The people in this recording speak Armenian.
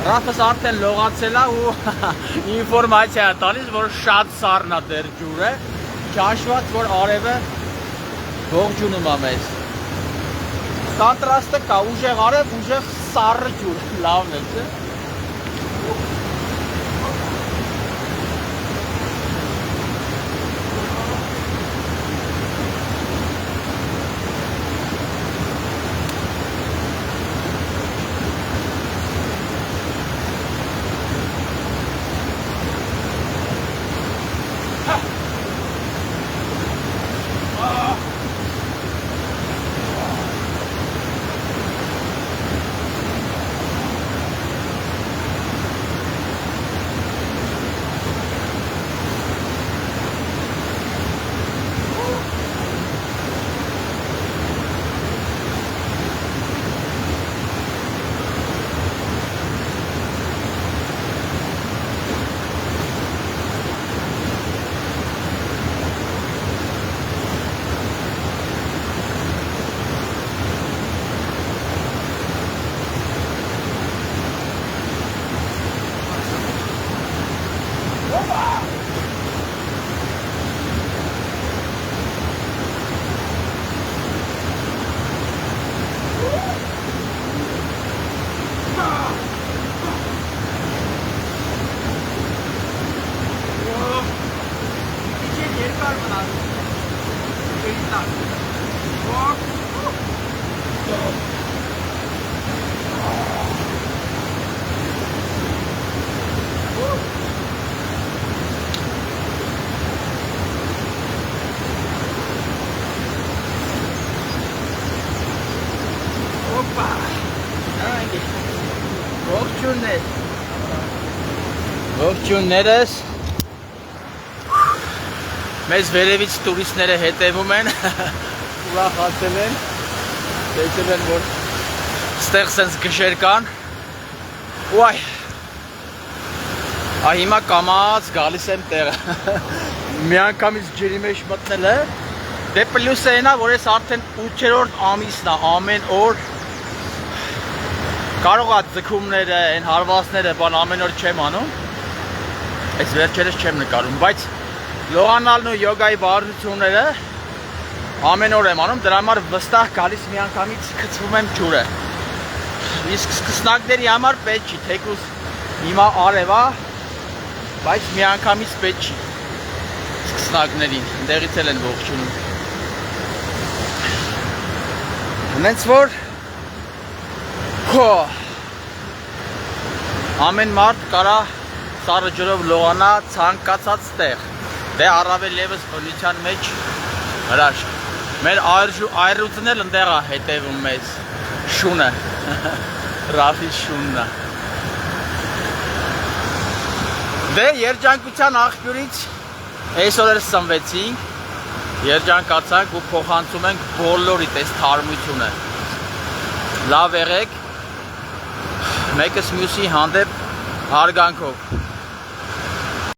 Ռաֆս արդեն լողացել է ու ինֆորմացիա է տալիս, որ շատ սառն է դեռ ջուրը, ճաշված, որ արևը ողջունում է մեզ։ Կոնտրաստը կա, ուժեղ արև, ուժեղ սառը ջուր, լավն է, չէ՞։ Ողջույններս մեզ վերևից տուրիստները հետևում են, ուրախացել են, տեսել են, որ ստեղ սենց գշեր կան, ու հիմա կամած գալիս եմ տեղը, մի անգամից ջրի մեջ մտնել է, դե պլյուսը ենա, որ ես արդեն 8-րդ ամիսն է, ամեն օր կարող է ձգումները, են հարվածները, բան ամեն օր չեմ անում, այս վերջերս չեմ նկարում, բայց լողանալն ու յոգայի բարդությունները ամեն օր եմ անում, դրա համար վստահ գալիս մի անգամից գցվում եմ ջուրը, իսկ սկսնակների համար պետք չի, թեկուզ հիմա արև է, բայց մի անգամից պետք չի սկսնակներին, ընդեղից էլ են ողջունում, հենց որ ամեն մարդ կարա սառը ջրով լողանա ցանկացած տեղ, դե առավել ևս բնության մեջ հրաշք, մեր այրուծն էլ ընդեղ է հետևում մեզ, շունը, Ռաֆի շունն է, դե երջանկության աղբյուրից այսօր էլ սնվեցինք, երջանկացանք ու փոխանցում ենք բոլորիդ այս թարմությունը, լավ եղեք, մեկս մյուսի հանդեպ հարգանքով